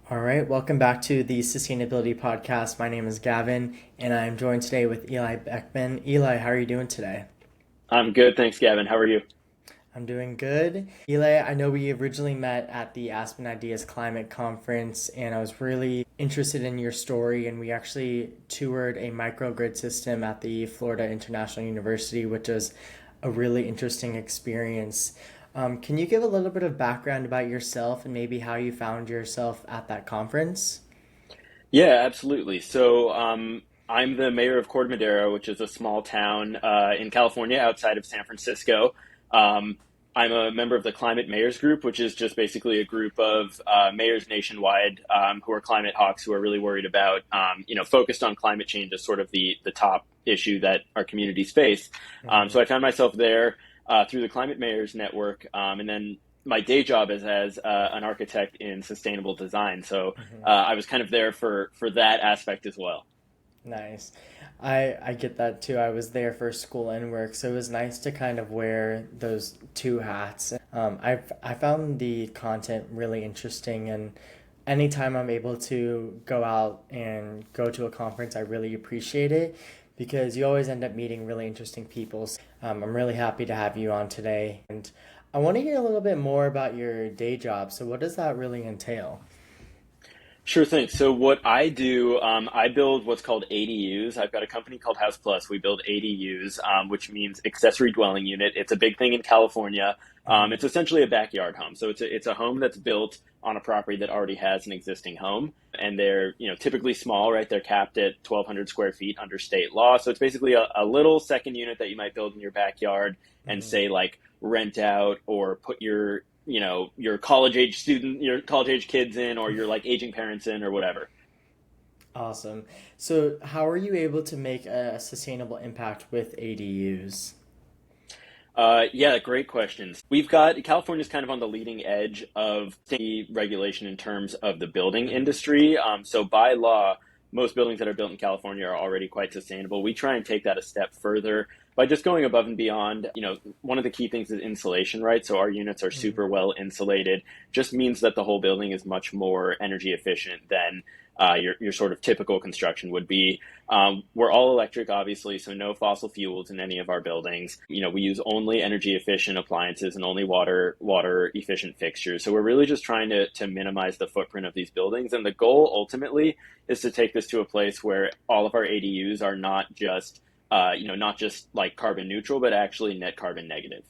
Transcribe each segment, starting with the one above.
All right, welcome back to the Sustainability Podcast. My name is Gavin, and I'm joined today with Eli Beckman. Eli, how are you doing today? I'm good, thanks, Gavin. How are you? I'm doing good. Eli, I know we originally met at the Aspen Ideas Climate Conference, and I was really interested in your story. And we actually toured a microgrid system at the Florida International University, which was a really interesting experience. Can you give a little bit of background about yourself and maybe how you found yourself at that conference? Yeah, absolutely. I'm the mayor of Corte Madera, which is a small town in California outside of San Francisco. Um, I'm a member of the Climate Mayors Group, which is just basically a group of mayors nationwide who are climate hawks who are really worried about, focused on climate change as sort of the top issue that our communities face. So I found myself there through the Climate Mayors Network, and then my day job is as an architect in sustainable design. I was kind of there for that aspect as well. Nice. I get that too. I was there for school and work, so it was nice to kind of wear those two hats. I found the content really interesting, and anytime I'm able to go out and go to a conference, I really appreciate it because you always end up meeting really interesting people. I'm really happy to have you on today, and I want to hear a little bit more about your day job. So, what does that really entail? Sure thing. So what I do, I build what's called ADUs. I've got a company called House Plus. We build ADUs, which means Accessory Dwelling Unit. It's a big thing in California. It's essentially a backyard home. So it's a home that's built on a property that already has an existing home, and they're typically small, right? They're capped at 1,200 square feet under state law. So it's basically a little second unit that you might build in your backyard and Mm-hmm. say like rent out or put your college age student, your college age kids in, or your like aging parents in, or whatever. Awesome. So, how are you able to make a sustainable impact with ADUs? Yeah, great questions. We've got California's kind of on the leading edge of the regulation in terms of the building industry. So by law, most buildings that are built in California are already quite sustainable. We try and take that a step further by just going above and beyond. One of the key things is insulation, right? So our units are Mm-hmm. super well insulated. Just means that the whole building is much more energy efficient than your sort of typical construction would be. We're all electric, obviously, so no fossil fuels in any of our buildings. We use only energy efficient appliances and only water efficient fixtures. So we're really just trying to minimize the footprint of these buildings. And the goal ultimately is to take this to a place where all of our ADUs are not just like carbon neutral, but actually net carbon negative.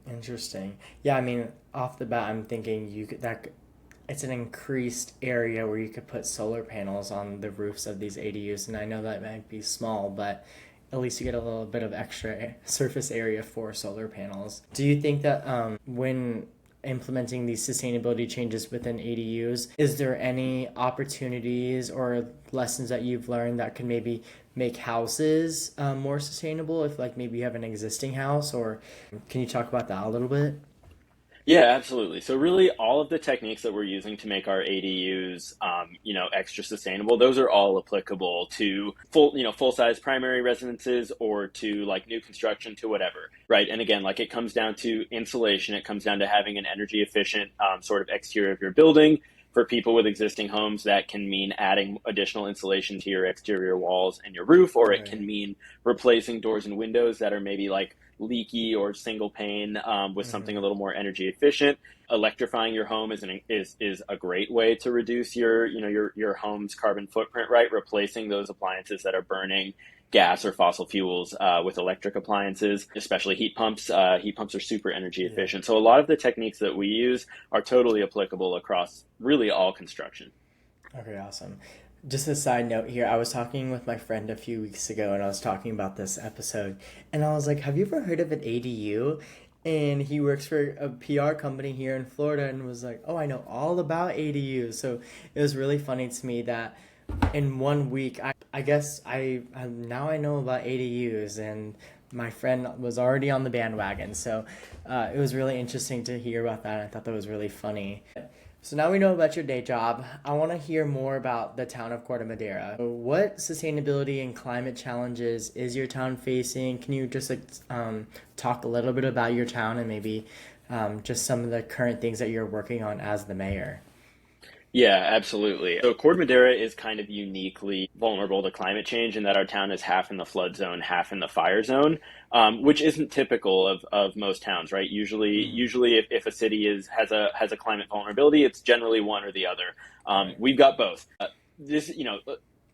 Interesting. Yeah, I mean, off the bat, I'm thinking it's an increased area where you could put solar panels on the roofs of these ADUs, and I know that might be small, but at least you get a little bit of extra surface area for solar panels. Do you think that when implementing these sustainability changes within ADUs, is there any opportunities or lessons that you've learned that could maybe make houses more sustainable if like maybe you have an existing house, or can you talk about that a little bit? Yeah, absolutely. So really, all of the techniques that we're using to make our ADUs, extra sustainable, those are all applicable to full size primary residences or to like new construction to whatever, right? And again, like it comes down to insulation. It comes down to having an energy efficient sort of exterior of your building. For people with existing homes, that can mean adding additional insulation to your exterior walls and your roof, or it Right. can mean replacing doors and windows that are maybe like leaky or single pane with something Mm-hmm. a little more energy efficient. Electrifying your home is a great way to reduce your home's carbon footprint. Right, replacing those appliances that are burning gas or fossil fuels with electric appliances, especially heat pumps. Heat pumps are super energy Yeah. efficient. So a lot of the techniques that we use are totally applicable across really all construction. Okay, awesome. Just a side note here, I was talking with my friend a few weeks ago and I was talking about this episode, and I was like, have you ever heard of an ADU? And he works for a PR company here in Florida and was like, oh, I know all about ADUs. So it was really funny to me that in 1 week, I guess now I know about ADUs, and my friend was already on the bandwagon. So it was really interesting to hear about that. I thought that was really funny. So now we know about your day job. I want to hear more about the town of Corte Madera. So what sustainability and climate challenges is your town facing? Can you just talk a little bit about your town and maybe just some of the current things that you're working on as the mayor? Yeah, absolutely. So Corte Madera is kind of uniquely vulnerable to climate change in that our town is half in the flood zone, half in the fire zone, which isn't typical of most towns, right? Mm, Usually if a city has a climate vulnerability, it's generally one or the other. right. We've got both. This,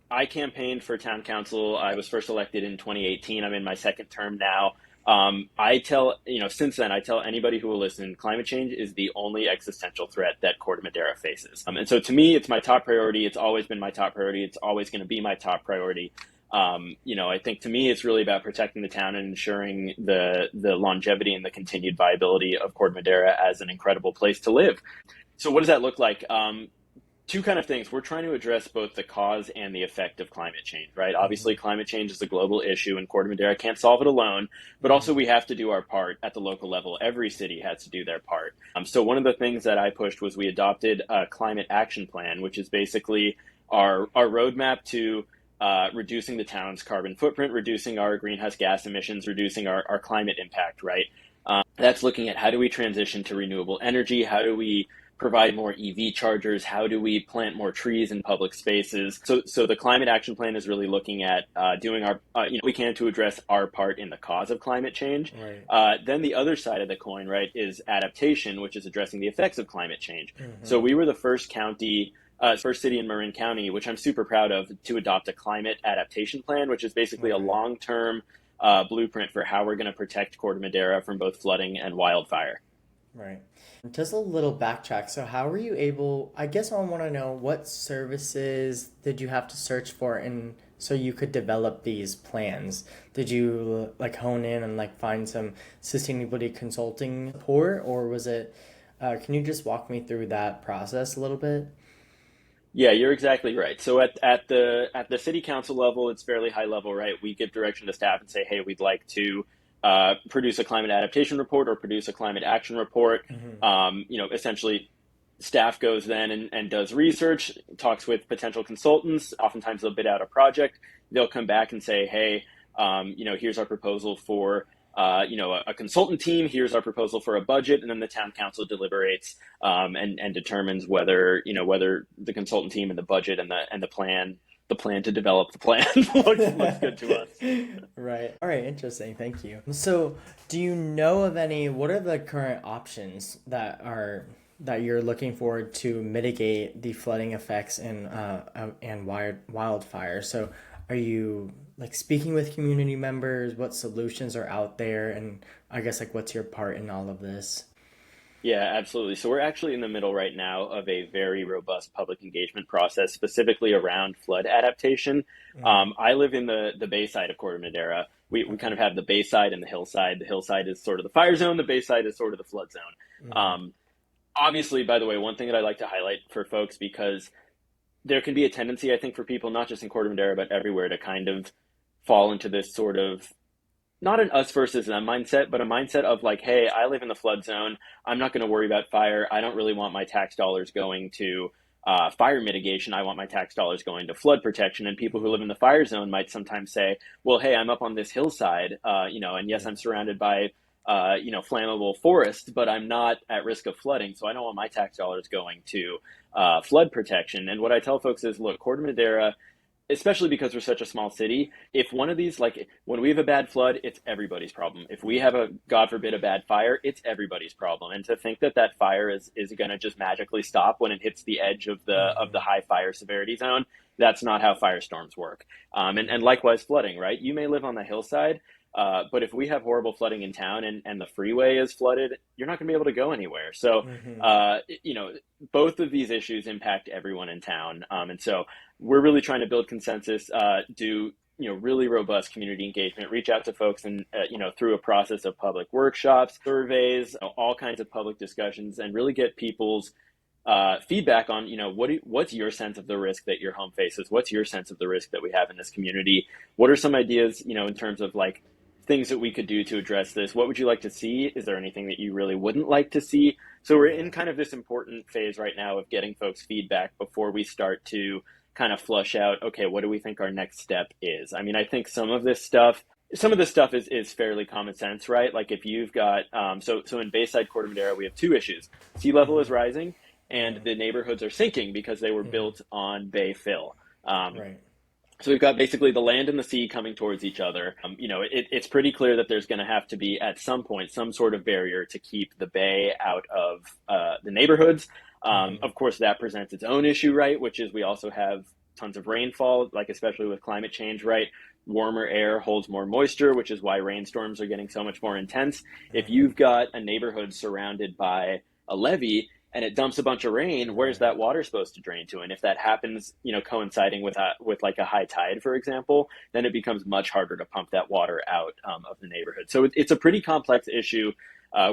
I campaigned for town council. I was first elected in 2018. I'm in my second term now. I tell, since then, I tell anybody who will listen, climate change is the only existential threat that Corte Madera faces. And so to me, it's my top priority. It's always been my top priority. It's always going to be my top priority. I think to me, it's really about protecting the town and ensuring the longevity and the continued viability of Corte Madera as an incredible place to live. So what does that look like? Two kind of things. We're trying to address both the cause and the effect of climate change, right? Mm-hmm. Obviously, climate change is a global issue, and Corte Madera can't solve it alone. But also, Mm-hmm. we have to do our part at the local level. Every city has to do their part. So one of the things that I pushed was we adopted a climate action plan, which is basically our roadmap to reducing the town's carbon footprint, reducing our greenhouse gas emissions, reducing our climate impact, right? That's looking at how do we transition to renewable energy? How do we provide more EV chargers? How do we plant more trees in public spaces? So the climate action plan is really looking at doing our, we can to address our part in the cause of climate change. Right. Then the other side of the coin, right, is adaptation, which is addressing the effects of climate change. So Mm-hmm. we were the first county, first city in Marin County, which I'm super proud of, to adopt a climate adaptation plan, which is basically a Okay. long-term blueprint for how we're going to protect Corte Madera from both flooding and wildfire. Right. Just a little backtrack. So, how were you able? I guess I want to know what services did you have to search for, and so you could develop these plans. Did you like hone in and like find some sustainability consulting support, or was it? Can you just walk me through that process a little bit? Yeah, you're exactly right. So at the city council level, it's fairly high level, right? We give direction to staff and say, hey, we'd like to produce a climate adaptation report or produce a climate action report. Mm-hmm. Essentially, staff goes then and does research, talks with potential consultants. Oftentimes, they'll bid out a project. They'll come back and say, hey, here's our proposal for a consultant team. Here's our proposal for a budget, and then the town council deliberates and determines whether the consultant team and the budget and the plan to develop the plan looks good to us. Right. All right. Interesting. Thank you. So, do you know of any? What are the current options that you're looking forward to mitigate the flooding effects and wildfire? So, are you like speaking with community members? What solutions are out there? And I guess like what's your part in all of this? Yeah, absolutely. So we're actually in the middle right now of a very robust public engagement process, specifically around flood adaptation. Mm, I live in the bay side of Corte Madera. We kind okay. of have the bay side and the hillside. The hillside is sort of the fire zone. The bay side is sort of the flood zone. Mm-hmm. Obviously, by the way, one thing that I like to highlight for folks, because there can be a tendency, I think, for people, not just in Corte Madera, but everywhere, to kind of fall into this sort of not an us versus them mindset, but a mindset of like, hey, I live in the flood zone. I'm not going to worry about fire. I don't really want my tax dollars going to fire mitigation. I want my tax dollars going to flood protection. And people who live in the fire zone might sometimes say, well, hey, I'm up on this hillside, and yes, Yeah. I'm surrounded by, flammable forest, but I'm not at risk of flooding. So I don't want my tax dollars going to flood protection. And what I tell folks is, look, Corte Madera, especially because we're such a small city, if one of these, like when we have a bad flood, it's everybody's problem. If we have a, God forbid, a bad fire, it's everybody's problem. And to think that that fire is going to just magically stop when it hits the edge of the Mm-hmm. high fire severity zone, that's not how firestorms work. And likewise, flooding, right? You may live on the hillside, but if we have horrible flooding in town and the freeway is flooded, you're not going to be able to go anywhere. So, Mm-hmm. uh, you know, both of these issues impact everyone in town. And so we're really trying to build consensus, do really robust community engagement, reach out to folks and through a process of public workshops, surveys, all kinds of public discussions, and really get people's feedback on what's your sense of the risk that your home faces, what's your sense of the risk that we have in this community, what are some ideas in terms of like things that we could do to address this, what would you like to see, is there anything that you really wouldn't like to see. So we're in Yeah. kind of this important phase right now of getting folks feedback before we start to kind of flush out, okay, what do we think our next step is? I mean, I think some of this stuff is fairly common sense, right? Like if you've got so in Bayside Corte Madera, we have two issues. Sea level Mm-hmm. is rising, and Mm, the neighborhoods are sinking because they were mm, built on bay fill. Um, right. so we've got basically the land and the sea coming towards each other. It's pretty clear that there's going to have to be at some point some sort of barrier to keep the bay out of the neighborhoods. Mm, Of course, that presents its own issue, right? Which is we also have tons of rainfall, like especially with climate change, right? Warmer air holds more moisture, which is why rainstorms are getting so much more intense. If mm, you've got a neighborhood surrounded by a levee, and it dumps a bunch of rain, where's right. that water supposed to drain to? And if that happens, coinciding with like a high tide, for example, then it becomes much harder to pump that water out of the neighborhood. So it's a pretty complex issue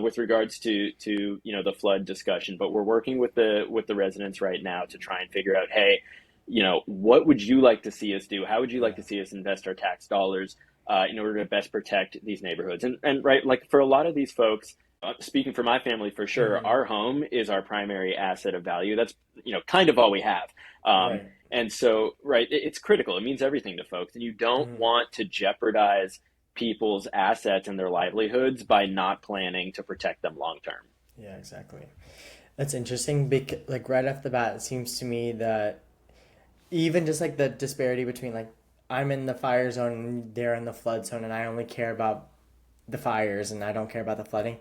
with regards to the flood discussion. But we're working with the residents right now to try and figure out, hey, what would you like to see us do? How would you like Yeah. to see us invest our tax dollars in order to best protect these neighborhoods? And right, like for a lot of these folks, speaking for my family for sure, Mm, our home is our primary asset of value. That's kind of all we have. right. And so, right, it's critical. It means everything to folks, and you don't Mm, want to jeopardize people's assets and their livelihoods by not planning to protect them long term. yeah, exactly. That's interesting because, like, right off the bat, it seems to me that even just like the disparity between like I'm in the fire zone and they're in the flood zone, and I only care about the fires and I don't care about the flooding.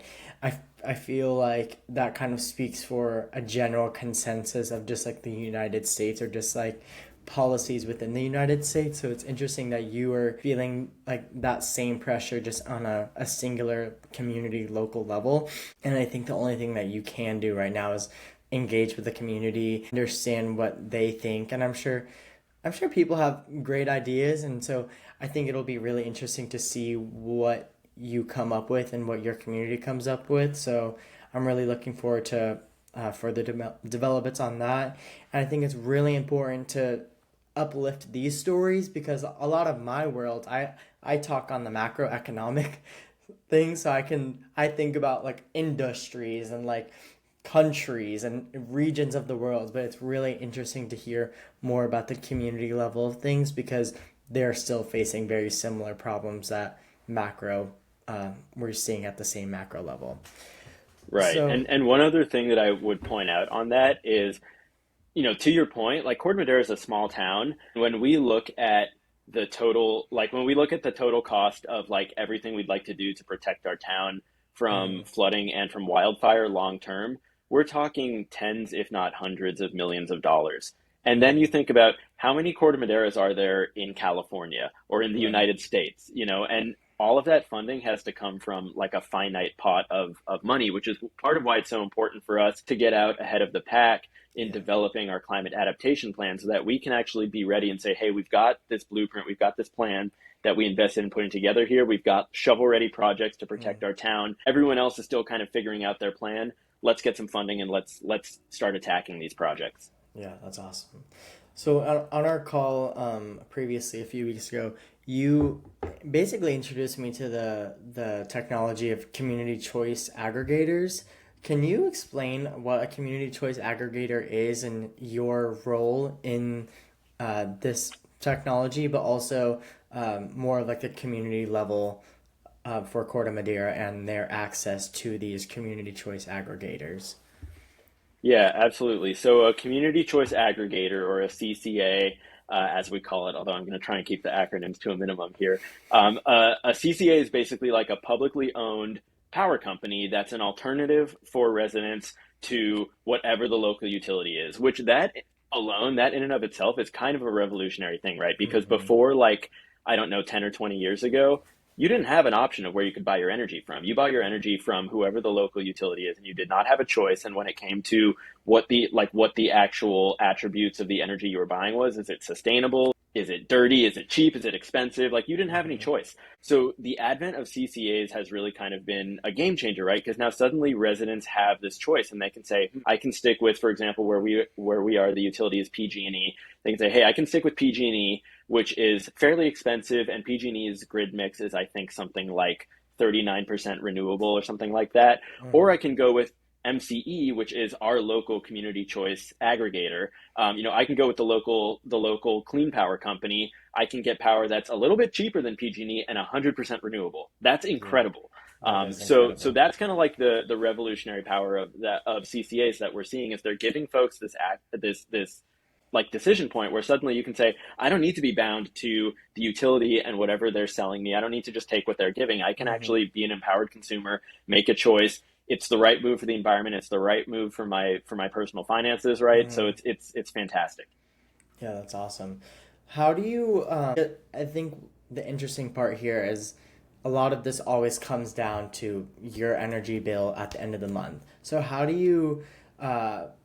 I feel like that kind of speaks for a general consensus of just like the United States, or just like policies within the United States. So it's interesting that you are feeling like that same pressure just on a singular community local level. And I think the only thing that you can do right now is engage with the community, understand what they think, and I'm sure people have great ideas, and so I think it'll be really interesting to see what you come up with and what your community comes up with. So I'm really looking forward to further developments on that. And I think it's really important to uplift these stories because a lot of my world, I talk on the macroeconomic things, so I think about like industries and like countries and regions of the world, but it's really interesting to hear more about the community level of things because they're still facing very similar problems that macro we're seeing at the same macro level. Right. So, And one other thing that I would point out on that is, to your point, like Corte Madera is a small town. When we look at when we look at the total cost of like everything we'd like to do to protect our town from mm, flooding and from wildfire long term, we're talking tens, if not hundreds of millions of dollars. And then you mm, think about how many Corte Maderas are there in California or in the right, United States, and all of that funding has to come from like a finite pot of money, which is part of why it's so important for us to get out ahead of the pack in yeah, developing our climate adaptation plan so that we can actually be ready and say, hey, we've got this blueprint, we've got this plan that we invested in putting together here. We've got shovel ready projects to mm, protect our town. Everyone else is still kind of figuring out their plan. Let's get some funding and let's start attacking these projects. yeah, that's awesome. So on our call previously a few weeks ago, you basically introduced me to the technology of community choice aggregators. Can you explain what a community choice aggregator is and your role in this technology, but also more like the community level for Corte Madera and their access to these community choice aggregators? Yeah, absolutely. So a community choice aggregator or a CCA, as we call it, although I'm going to try and keep the acronyms to a minimum here. A CCA is basically like a publicly owned power company that's an alternative for residents to whatever the local utility is, which that alone, that in and of itself is kind of a revolutionary thing, right? Because Mm-hmm. before, like, I don't know, 10 or 20 years ago, you didn't have an option of where you could buy your energy from. You bought your energy from whoever the local utility is, and you did not have a choice. And when it came to what the actual attributes of the energy you were buying was, is it sustainable? Is it dirty? Is it cheap? Is it expensive? Like you didn't have any Mm-hmm. choice. So the advent of CCAs has really kind of been a game changer, right? Because now suddenly residents have this choice, and they can say, I can stick with, for example, where we are, the utility is PG&E. They can say, hey, I can stick with PG&E, which is fairly expensive, and PG&E's grid mix is, I think, something like 39% renewable or something like that. Or Mm-hmm. I can go with MCE, which is our local community choice aggregator. I can go with the local clean power company. I can get power that's a little bit cheaper than PG&E and 100% renewable. That's Yeah. incredible. That is So incredible. that's kind of like the revolutionary power of CCAs that we're seeing is they're giving folks this like decision point where suddenly you can say, I don't need to be bound to the utility and whatever they're selling me. I don't need to just take what they're giving. I can Hmm. actually be an empowered consumer, make a choice. It's the right move for the environment. It's the right move for my personal finances, right? So Hmm. it's fantastic. Yeah, that's awesome. How do you, I think the interesting part here is a lot of this always comes down to your energy bill at the end of the month. So how do you,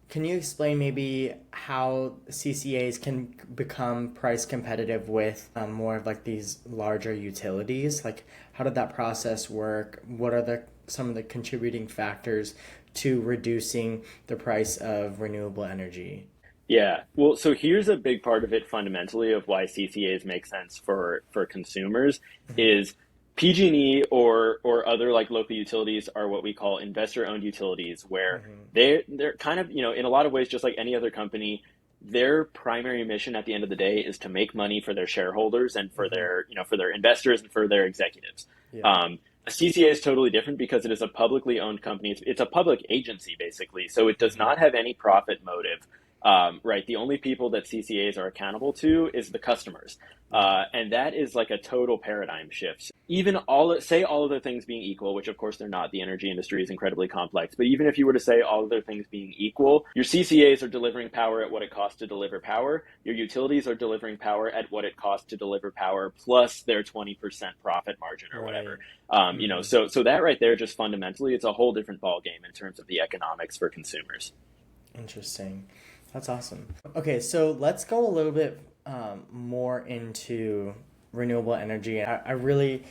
can you explain maybe how CCAs can become price competitive with more of like these larger utilities? Like how did that process work? What are some of the contributing factors to reducing the price of renewable energy? Yeah. Well, so here's a big part of it fundamentally of why CCAs make sense for consumers is PG&E or other like local utilities are what we call investor-owned utilities where Hmm. they're kind of, in a lot of ways just like any other company, their primary mission at the end of the day is to make money for their shareholders and for Hmm. for their investors and for their executives. Yeah. A CCA is totally different because it is a publicly owned company. It's a public agency, basically. So it does Hmm. not have any profit motive. Right. The only people that CCAs are accountable to is the customers. Yeah. And that is like a total paradigm shift. Even say all other things being equal, which of course they're not, the energy industry is incredibly complex. But even if you were to say all other things being equal, your CCAs are delivering power at what it costs to deliver power. Your utilities are delivering power at what it costs to deliver power plus their 20% profit margin or whatever. Right. Hmm. So that right there, just fundamentally, it's a whole different ballgame in terms of the economics for consumers. Interesting. That's awesome. Okay, so let's go a little bit more into renewable energy. I really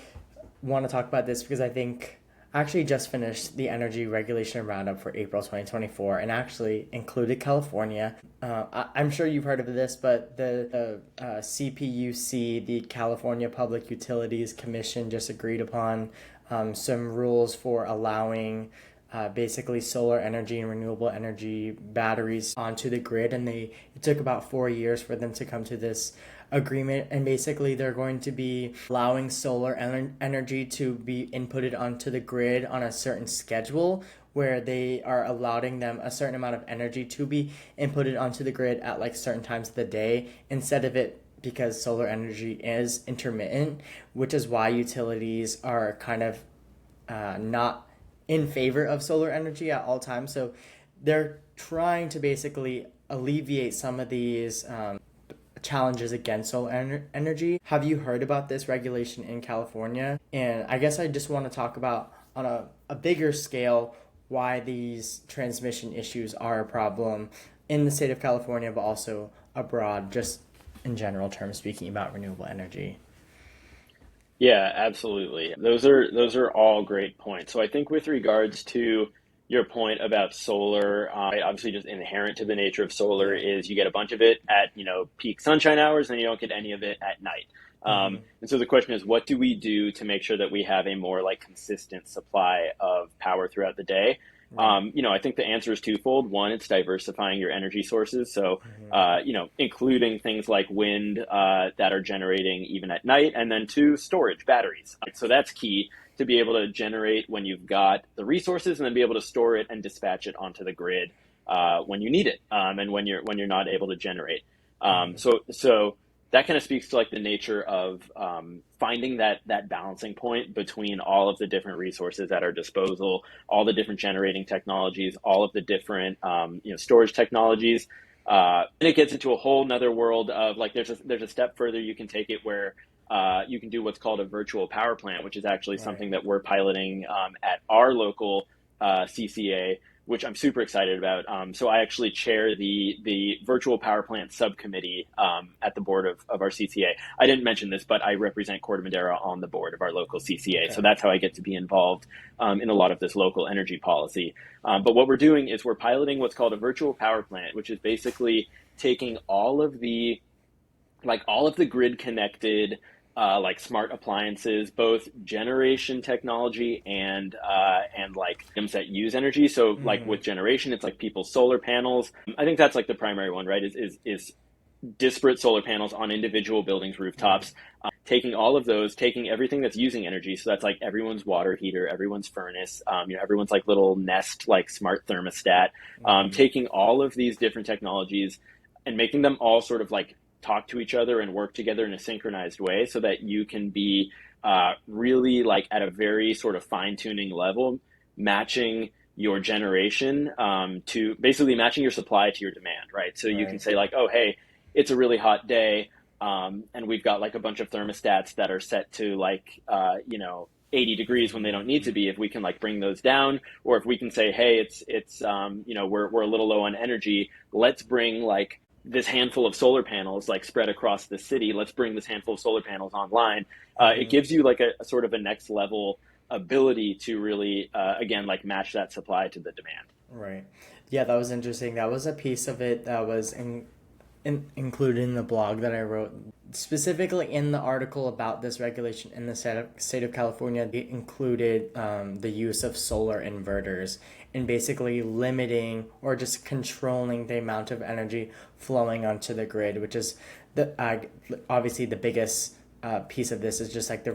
want to talk about this because I think I actually just finished the energy regulation roundup for April 2024 and actually included California. I'm sure you've heard of this, but the CPUC, the California Public Utilities Commission, just agreed upon some rules for allowing basically solar energy and renewable energy batteries onto the grid, and it took about 4 years for them to come to this agreement. And basically they're going to be allowing energy to be inputted onto the grid on a certain schedule where they are allowing them a certain amount of energy to be inputted onto the grid at like certain times of the day instead of it, because solar energy is intermittent, which is why utilities are kind of not in favor of solar energy at all times. So they're trying to basically alleviate some of these challenges against energy. Have you heard about this regulation in California? And I guess I just want to talk about on a bigger scale why these transmission issues are a problem in the state of California, but also abroad, just in general terms, speaking about renewable energy. Yeah, absolutely. Those are all great points. So I think with regards to your point about solar, obviously just inherent to the nature of solar Yeah. is you get a bunch of it at, peak sunshine hours and you don't get any of it at night. Mm-hmm. And so the question is, what do we do to make sure that we have a more like consistent supply of power throughout the day? Right. I think the answer is twofold. One, it's diversifying your energy sources. So Mm-hmm. including things like wind that are generating even at night, and then two, storage batteries. So that's key to be able to generate when you've got the resources, and then be able to store it and dispatch it onto the grid when you need it, and when you're not able to generate. Mm-hmm. So that kind of speaks to like the nature of finding that balancing point between all of the different resources at our disposal, all the different generating technologies, all of the different storage technologies. And it gets into a whole nother world of like there's a step further you can take it where you can do what's called a virtual power plant, which is actually Right. something that we're piloting at our local CCA, which I'm super excited about. So I actually chair the virtual power plant subcommittee at the board of our CCA. I didn't mention this, but I represent Corte Madera on the board of our local CCA. So Okay. that's how I get to be involved in a lot of this local energy policy. But what we're doing is we're piloting what's called a virtual power plant, which is basically taking all of the grid connected like smart appliances, both generation technology and like items that use energy. So like Mm-hmm. with generation, it's like people's solar panels. I think that's like the primary one, right? Is disparate solar panels on individual buildings' Right. rooftops, taking all of those, taking everything that's using energy. So that's like everyone's water heater, everyone's furnace, everyone's like little Nest, like smart thermostat, Mm-hmm. taking all of these different technologies and making them all sort of like talk to each other and work together in a synchronized way so that you can be really like at a very sort of fine tuning level, matching your generation to basically matching your supply to your demand, right? So you can Right. say like, oh, hey, it's a really hot day, and we've got like a bunch of thermostats that are set to like 80 degrees when they don't need to Mm-hmm. be. If we can like bring those down, or if we can say, hey, it's we're a little low on energy, let's bring like this handful of solar panels like spread across the city. Let's bring this handful of solar panels online. It Mm-hmm. gives you like a sort of a next level ability to really again like match that supply to the demand. Right. Yeah, that was interesting. That was a piece of it that was included in the blog that I wrote. Specifically in the article about this regulation in the state of California, they included the use of solar inverters and basically limiting or just controlling the amount of energy flowing onto the grid, which is obviously the biggest piece of this is just like the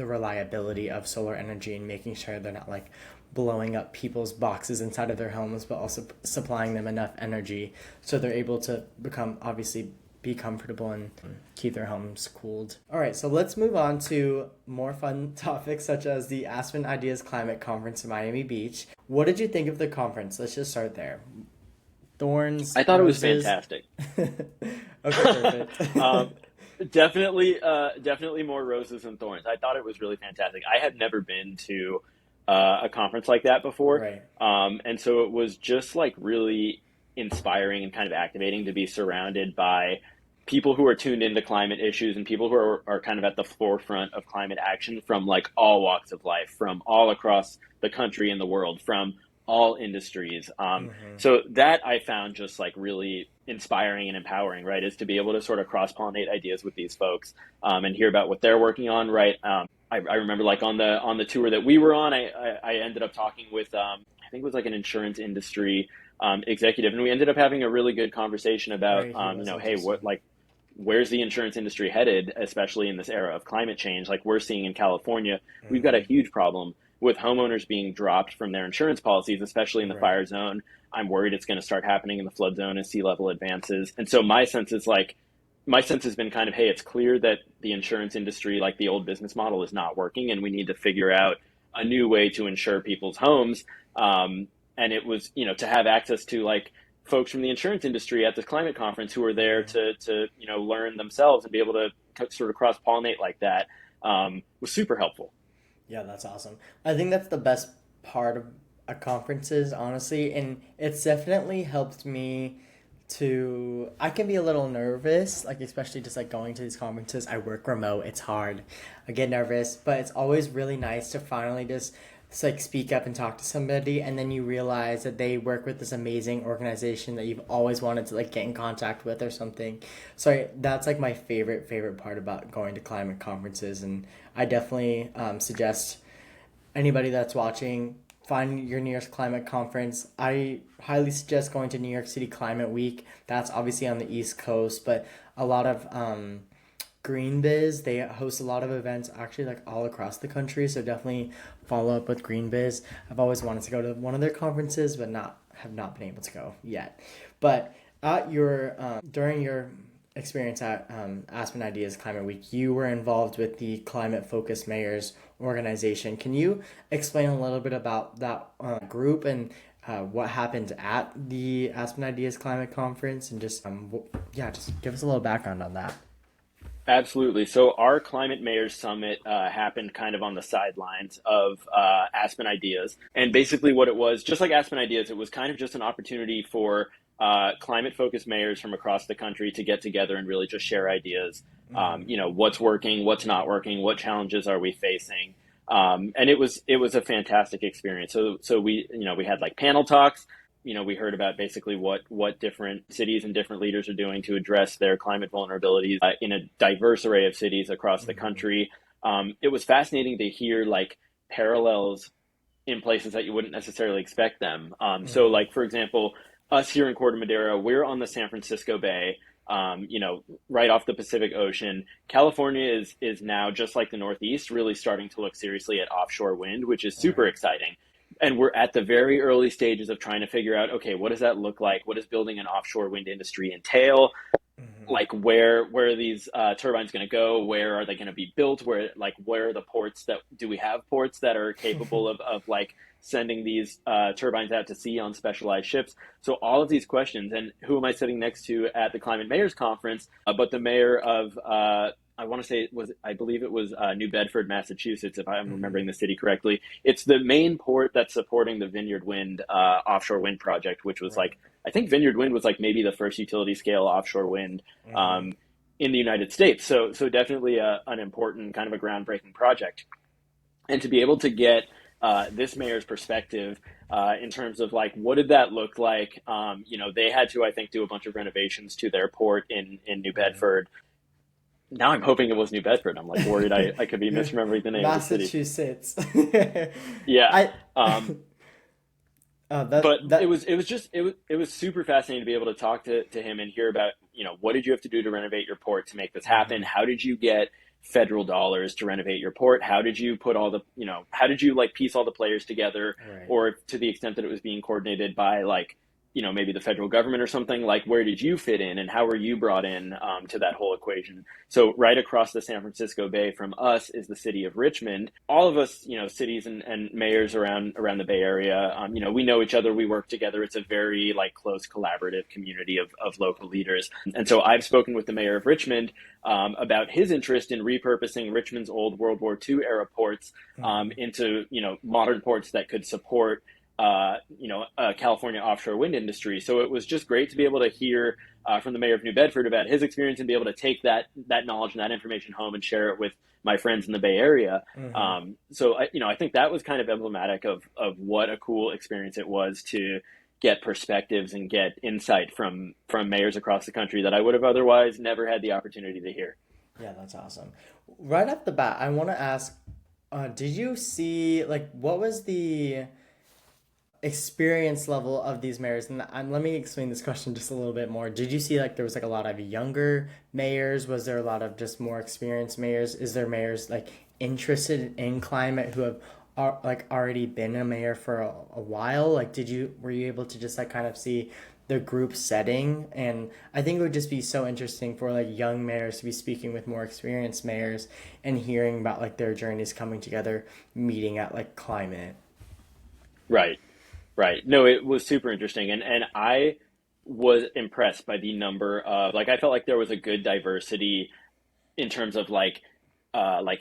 reliability of solar energy and making sure they're not like blowing up people's boxes inside of their homes, but also supplying them enough energy so they're able to become obviously be comfortable and keep their homes cooled. All right, so let's move on to more fun topics such as the Aspen Ideas Climate Conference in Miami Beach. What did you think of the conference? Let's just start there. Thorns, I thought it was roses. fantastic. Okay, perfect. um, definitely more roses than thorns. I thought it was really fantastic. I had never been to a conference like that before, Right. and so it was just like really inspiring and kind of activating to be surrounded by people who are tuned into climate issues and people who are kind of at the forefront of climate action from like all walks of life, from all across the country and the world, from all industries. Mm-hmm. So that I found just like really inspiring and empowering, right? Is to be able to sort of cross pollinate ideas with these folks and hear about what they're working on, right? I remember like on the tour that we were on, I ended up talking with I think it was like an insurance industry executive, and we ended up having a really good conversation about Right, he was hey, what interesting. like where's the insurance industry headed, especially in this era of climate change? Like we're seeing in California, we've got a Mm-hmm. huge problem with homeowners being dropped from their insurance policies, especially in the Right. fire zone. I'm worried it's going to start happening in the flood zone as sea level advances. And so my sense has been kind of, hey, it's clear that the insurance industry, like the old business model, is not working, and we need to figure out a new way to insure people's homes. And it was, to have access to like folks from the insurance industry at this climate conference who are there Mm-hmm. to learn themselves and be able to sort of cross pollinate like that was super helpful. Yeah, that's awesome. I think that's the best part of a conferences, honestly, and it's definitely helped me to. I can be a little nervous, like especially just like going to these conferences. I work remote; it's hard. I get nervous, but it's always really nice to finally just like speak up and talk to somebody, and then you realize that they work with this amazing organization that you've always wanted to like get in contact with or something. So that's like my favorite part about going to climate conferences, and I definitely suggest anybody that's watching find your nearest climate conference. I highly suggest going to New York City Climate Week. That's obviously on the East Coast, but a lot of Green Biz, they host a lot of events actually like all across the country. So definitely follow up with Green Biz. I've always wanted to go to one of their conferences, but not have not been able to go yet. But at your during your experience at Aspen Ideas Climate Week, you were involved with the Climate Focused Mayors organization. Can you explain a little bit about that group and what happened at the Aspen Ideas Climate Conference, and just yeah, just give us a little background on that. Absolutely. So our Climate Mayors Summit happened kind of on the sidelines of Aspen Ideas. And basically what it was, just like Aspen Ideas, it was kind of just an opportunity for climate-focused mayors from across the country to get together and really just share ideas. Mm-hmm. What's working, what's not working, what challenges are we facing? And it was a fantastic experience. So we had like panel talks. We heard about basically what different cities and different leaders are doing to address their climate vulnerabilities in a diverse array of cities across the Mm-hmm. country. It was fascinating to hear like parallels in places that you wouldn't necessarily expect them. So, Mm-hmm. like for example, us here in Corte Madera, we're on the San Francisco Bay. right off the Pacific Ocean. California is now, just like the Northeast, really starting to look seriously at offshore wind, which is super Right. exciting. And we're at the very early stages of trying to figure out, okay, what does that look like? What does building an offshore wind industry entail? Hmm. Like where are these turbines going to go? Where are they going to be built? Where are the ports that do we have ports that are capable of like sending these turbines out to sea on specialized ships? So all of these questions, and who am I sitting next to at the Climate Mayors Conference? But the mayor of I want to say I believe it was New Bedford, Massachusetts, if I'm remembering Hmm. the city correctly. It's the main port that's supporting the Vineyard Wind offshore wind project, which was Right. like, I think Vineyard Wind was like maybe the first utility scale offshore wind Hmm. um, in the United States. So definitely an important kind of a groundbreaking project, and to be able to get this mayor's perspective in terms of like what did that look like. They had to, I think, do a bunch of renovations to their port in New Right. Bedford. Now I'm hoping it was New Bedford. I'm like worried I could be misremembering the name of the city. Massachusetts. Yeah. I Um, that but that it was super fascinating to be able to talk to him and hear about, what did you have to do to renovate your port to make this happen? Mhm. How did you get federal dollars to renovate your port? How did you put all the, how did you like piece all the players together? Right. Or to the extent that it was being coordinated by like, maybe the federal government or something, like where did you fit in and how were you brought in to that whole equation? So right across the San Francisco Bay from us is the city of Richmond. All of us, cities and mayors around the Bay Area, we know each other. We work together. It's a very like close collaborative community of local leaders. And so I've spoken with the mayor of Richmond about his interest in repurposing Richmond's old World War II era ports Hmm. into modern ports that could support a California offshore wind industry. So it was just great to be able to hear from the mayor of New Bedford about his experience and be able to take that knowledge and that information home and share it with my friends in the Bay Area. Hmm. I think that was kind of emblematic of what a cool experience it was to get perspectives and get insight from mayors across the country that I would have otherwise never had the opportunity to hear. Yeah, that's awesome. Right off the bat, I want to ask, did you see like what was the experience level of these mayors? And let me explain this question just a little bit more. Did you see like there was like a lot of younger mayors? Was there a lot of just more experienced mayors? Is there mayors like interested in climate who have like already been a mayor for a while? Like, were you able to just like kind of see the group setting? And I think it would just be so interesting for like young mayors to be speaking with more experienced mayors and hearing about like their journeys coming together, meeting at like climate. Right. Right. No, it was super interesting, and I was impressed by the number of, like, I felt like there was a good diversity in terms of like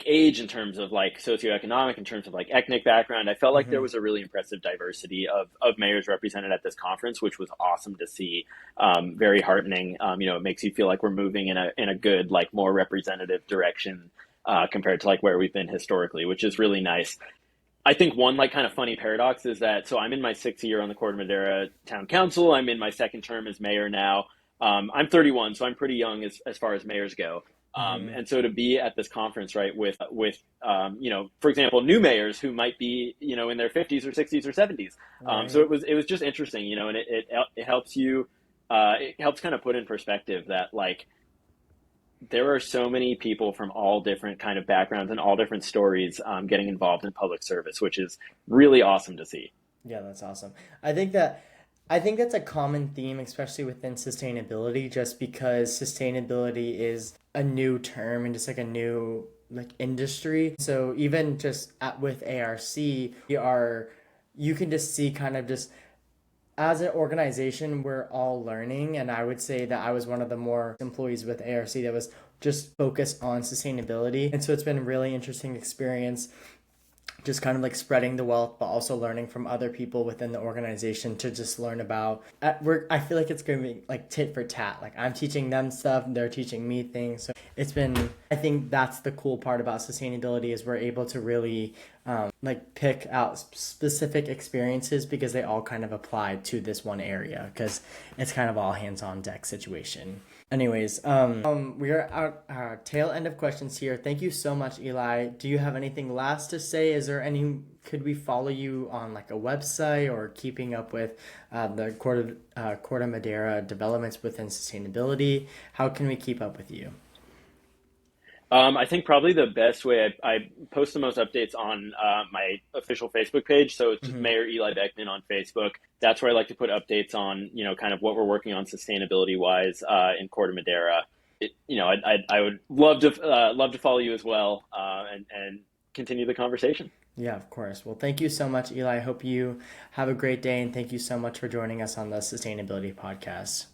age, in terms of like socioeconomic, in terms of like ethnic background. I felt like there Mm-hmm. was a really impressive diversity of mayors represented at this conference, which was awesome to see. Very heartening. It makes you feel like we're moving in a good, like more representative direction compared to like where we've been historically, which is really nice. I think one like kind of funny paradox is that, so I'm in my sixth year on the Corte Madera Town Council. I'm in my second term as mayor now. I'm 31, so I'm pretty young as far as mayors go. Mm-hmm. And so to be at this conference, right, with for example, new mayors who might be in their 50s or 60s or 70s. So Right. it was just interesting, and it helps you, it helps kind of put in perspective that like there are so many people from all different kind of backgrounds and all different stories getting involved in public service, which is really awesome to see. Yeah, that's awesome. I think that I think that's a common theme, especially within sustainability, just because sustainability is a new term and just like a new like industry. So even just with ARC, you can just see kind of just as an organization, we're all learning, and I would say that I was one of the more employees with ARC that was just focused on sustainability. And so it's been a really interesting experience just kind of like spreading the wealth, but also learning from other people within the organization to just learn about at work. I feel like it's going to be like tit for tat. Like I'm teaching them stuff, they're teaching me things. So it's been, I think that's the cool part about sustainability is we're able to really like pick out specific experiences because they all kind of apply to this one area because it's kind of all hands on deck situation. Anyways, we are at our tail end of questions here. Thank you so much, Eli. Do you have anything last to say? Is there any could we follow you on like a website or keeping up with the Corte Madera developments within sustainability? How can we keep up with you? I think probably the best way I post the most updates on my official Facebook page. So it's just Hmm. Mayor Eli Beckman on Facebook. That's where I like to put updates on, kind of what we're working on sustainability wise in Corte Madera. I would love to follow you as well and continue the conversation. Yeah, of course. Well, thank you so much, Eli. I hope you have a great day, and thank you so much for joining us on the Sustainability Podcast.